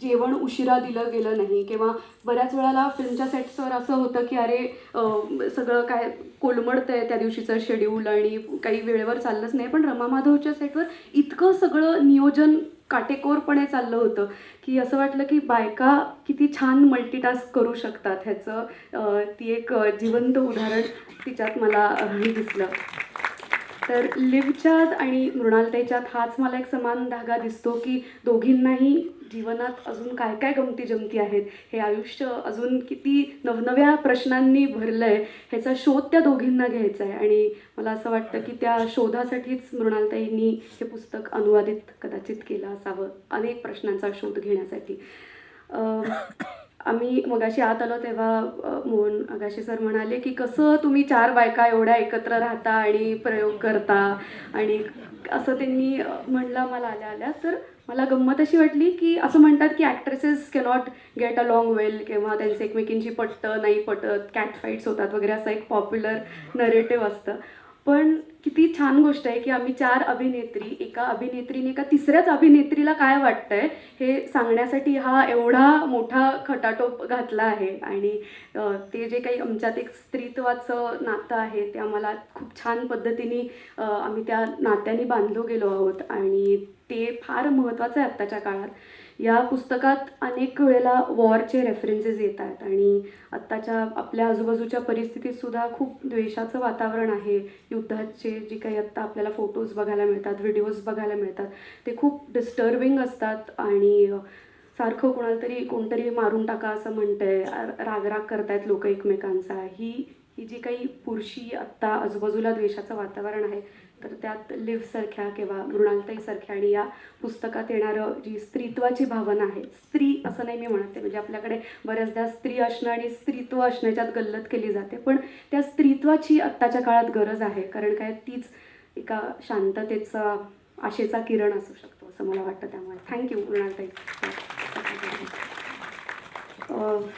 जेवण उशिरा दिलं गेलं नाही किंवा बऱ्याच वेळेला फिल्मच्या सेट्सवर असं होतं की अरे सगळं काय कोलमडतं आहे त्या दिवशीचं शेड्यूल आणि काही वेळेवर चाललंच नाही. पण रमा माधवच्या सेटवर इतकं सगळं नियोजन काटेकोरपणे चाललं होतं की असं वाटलं की बायका किती छान मल्टीटास्क करू शकतात ह्याचं ती एक जिवंत उदाहरण तिच्यात मला दिसलं. तर लिव्हच्यात आणि मृणालताईच्यात हाच मला एक समान धागा दिसतो की दोघींनाही जीवनात अजून काय काय गमती जमती आहेत, हे आयुष्य अजून किती नवनव्या प्रश्नांनी भरलं आहे ह्याचा शोध त्या दोघींना घ्यायचा आहे. आणि मला असं वाटतं की त्या शोधासाठीच मृणालताईंनी हे पुस्तक अनुवादित कदाचित केलं असावं, अनेक प्रश्नांचा शोध घेण्यासाठी. आम्ही मगाशी आत आलो तेव्हा मोहन आगाशे सर म्हणाले की कसं तुम्ही 4 बायका एवढ्या एकत्र राहता आणि प्रयोग करता, आणि असं त्यांनी म्हणलं मला आल्या आल्या. तर मला गंमत अशी वाटली की असं म्हणतात की ॲक्ट्रेसेस कॅनॉट गेट अलॉंग वेल किंवा त्यांचे एकमेकींची पटतं नाही पटत, कॅट फाईट्स होतात वगैरे, असं एक पॉप्युलर नरेटिव्ह असतं. पण किती छान गोष्ट आहे की आम्ही 4 अभिनेत्री, एका अभिनेत्रीने एका तिसऱ्याच अभिनेत्रीला काय वाटतंय हे सांगण्यासाठी हा एवढा मोठा खटाटोप घातला आहे. आणि ते जे काही आमच्यात एक स्त्रीत्वाचं नातं आहे ते आम्हाला खूप छान पद्धतीने आम्ही त्या नात्याने बांधलो गेलो आहोत आणि ते फार महत्त्वाचं आहे आत्ताच्या काळात. या पुस्तकात अनेक वेळेला वॉरचे रेफरन्सेस येत आहेत आणि आत्ताच्या आपल्या आजूबाजूच्या परिस्थितीतसुद्धा खूप द्वेषाचं वातावरण आहे. युद्धाचे जी काही आत्ता आपल्याला फोटोज बघायला मिळतात, व्हिडिओज बघायला मिळतात, ते खूप डिस्टर्बिंग असतात. आणि सारखं कोणतरी मारून टाका असं म्हणतंय, रागराग करतायत लोक एकमेकांचा. ही ही जी काही पुरुषी आत्ता आजूबाजूला द्वेषाचं वातावरण आहे, तर त्यात लिव्हसारख्या किंवा मृणालताईसारख्या आणि या पुस्तकात येणारं जी स्त्रीत्वाची भावना आहे, स्त्री असं नाही मी म्हणते, म्हणजे आपल्याकडे बऱ्याचदा स्त्री असणं आणि स्त्रीत्व असण्याच्यात गल्लत केली जाते, पण त्या स्त्रीत्वाची आत्ताच्या काळात गरज आहे. कारण काय, तीच एका शांततेचा आशेचा किरण असू शकतो असं मला वाटतं. त्यामुळे थँक्यू मृणालताई.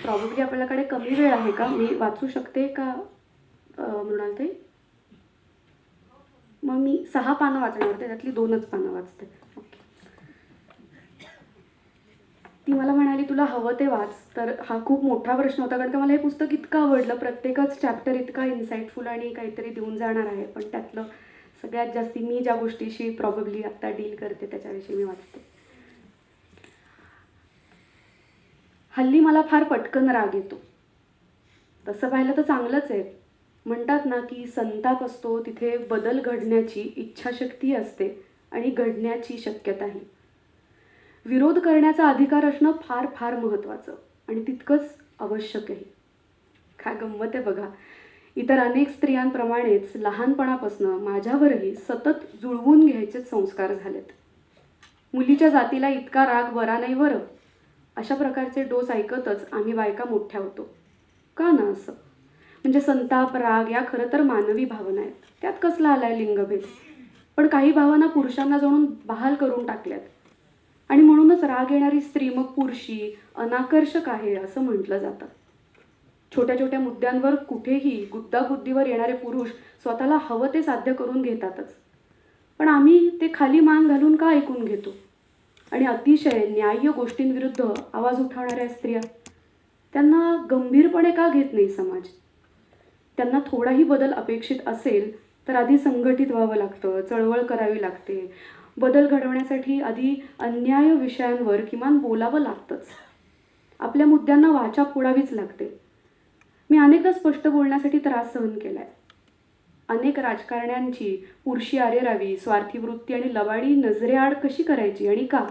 प्रॉब्ली आपल्याकडे कमी वेळ आहे का, मी वाचू शकते का मृणालताई? मग मी 6 पानं वाचणार होते, त्यातली 2च पानं वाचते. ओके. ती मला म्हणाली तुला हवं ते वाच. तर हा खूप मोठा प्रश्न होता, कारण का मला हे पुस्तक इतकं आवडलं. प्रत्येकच चॅप्टर इतका इन्साइटफुल आणि काहीतरी देऊन जाणार आहे, पण त्यातलं सगळ्यात जास्ती मी ज्या गोष्टीशी प्रॉबेबली आत्ता डील करते त्याच्याविषयी मी वाचते. हल्ली मला फार पटकन राग येतो. तसं पाहिलं तर चांगलंच आहे. म्हणतात ना की संताप असतो तिथे बदल घडण्याची इच्छाशक्ती असते आणि घडण्याची शक्यताही. विरोध करण्याचा अधिकार असणं फार फार महत्त्वाचं आणि तितकंच आवश्यकही. काय गंमत आहे बघा, इतर अनेक स्त्रियांप्रमाणेच लहानपणापासून माझ्यावरही सतत जुळवून घ्यायचे संस्कार झालेत. मुलीच्या जातीला इतका राग बरा नाही बरं, अशा प्रकारचे डोस ऐकतच आम्ही बायका मोठ्या होतो. का ना असं? म्हणजे संताप, राग या खरं तर मानवी भावना आहेत, त्यात कसला आलाय लिंगभेद. पण काही भावना पुरुषांना जणून बहाल करून टाकल्यात आणि म्हणूनच राग येणारी स्त्री मग पुरुषी, अनाकर्षक आहे असं म्हटलं जातं. छोट्या छोट्या मुद्द्यांवर कुठेही गुद्दागुद्दीवर येणारे पुरुष स्वतःला हवं ते साध्य करून घेतातच. पण आम्ही ते खाली मान घालून का ऐकून घेतो? आणि अतिशय न्याय्य गोष्टींविरुद्ध आवाज उठवणाऱ्या स्त्रिया, त्यांना गंभीरपणे का घेत नाही समाज? त्यांना थोडाही बदल अपेक्षित असेल तर आधी संघटित व्हावं लागतं, चळवळ करावी लागते. बदल घडवण्यासाठी आधी अन्याय विषयांवर किमान बोलावं लागतंच. आपल्या मुद्द्यांना वाचा फोडावीच लागते. मी अनेकदा स्पष्ट बोलण्यासाठी त्रास सहन केला आहे. अनेक राजकारण्यांची पुरुषी आरेरावी, स्वार्थी वृत्ती आणि लबाडी नजरेआड कशी करायची आणि का?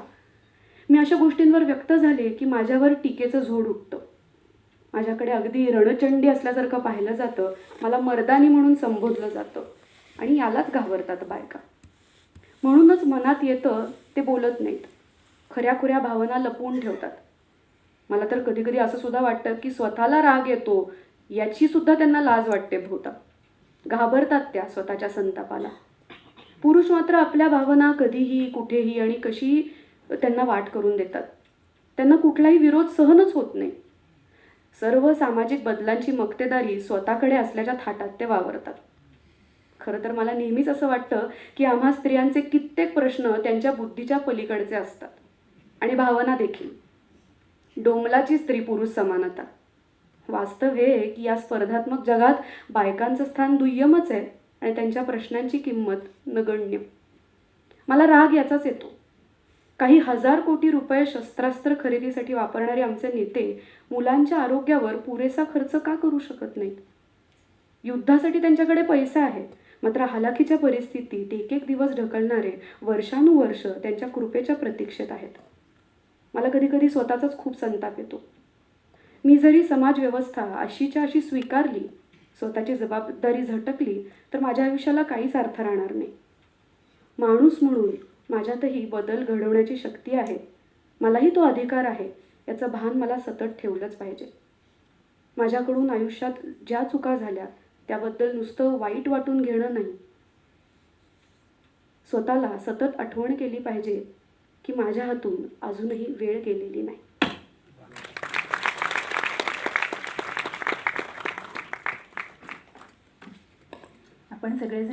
मी अशा गोष्टींवर व्यक्त झाले की माझ्यावर टीकेचं झोड उठतं. माझ्याकडे अगदी रणचंडी असल्यासारखं पाहिलं जातं, मला मर्दानी म्हणून संबोधलं जातं आणि यालाच घाबरतात बायका. म्हणूनच मनात येतं ते बोलत नाहीत, खऱ्याखुऱ्या भावना लपवून ठेवतात. मला तर कधी कधी असं सुद्धा वाटतं की स्वतःला राग येतो याची सुद्धा त्यांना लाज वाटते बहुधा. घाबरतात त्या स्वतःच्या संतापाला. पुरुष मात्र आपल्या भावना कधीही, कुठेही आणि कशी त्यांना वाट करून देतात. त्यांना कुठलाही विरोध सहनच होत नाही. सर्व सामाजिक बदलांची मक्तेदारी स्वतःकडे असल्याच्या थाटात ते वावरतात. खरं तर मला नेहमीच असं वाटतं की आम्हा स्त्रियांचे कित्येक प्रश्न त्यांच्या बुद्धीच्या पलीकडचे असतात आणि भावना देखील. डोमलाची स्त्री पुरुष समानता. वास्तव हे आहे की या स्पर्धात्मक जगात बायकांचं स्थान दुय्यमच आहे आणि त्यांच्या प्रश्नांची किंमत नगण्य. मला राग याचाच येतो. काही हजार कोटी रुपये शस्त्रास्त्र खरेदीसाठी वापरणारे आमचे नेते मुलांच्या आरोग्यावर पुरेसा खर्च का करू शकत नाहीत? युद्धासाठी त्यांच्याकडे पैसा आहे, मात्र हालाखीच्या परिस्थितीत एक एक दिवस ढकलणारे वर्षानुवर्ष त्यांच्या कृपेच्या प्रतीक्षेत आहेत. मला कधीकधी स्वतःचाच खूप संताप येतो. मी जरी समाजव्यवस्था अशीच्या अशी स्वीकारली, स्वतःची जबाबदारी झटकली, तर माझ्या आयुष्याला काहीच अर्थ राहणार नाही. माणूस म्हणून माझ्यातही बदल घडवण्याची शक्ती आहे, मलाही तो अधिकार आहे, याचं भान मला सतत ठेवलंच पाहिजे. माझ्याकडून आयुष्यात ज्या चुका झाल्या त्याबद्दल नुसतं वाईट वाटून घेणं नाही, स्वतःला सतत आठवण केली पाहिजे की माझ्या हातून अजूनही वेळ गेलेली नाही. आपण सगळेजण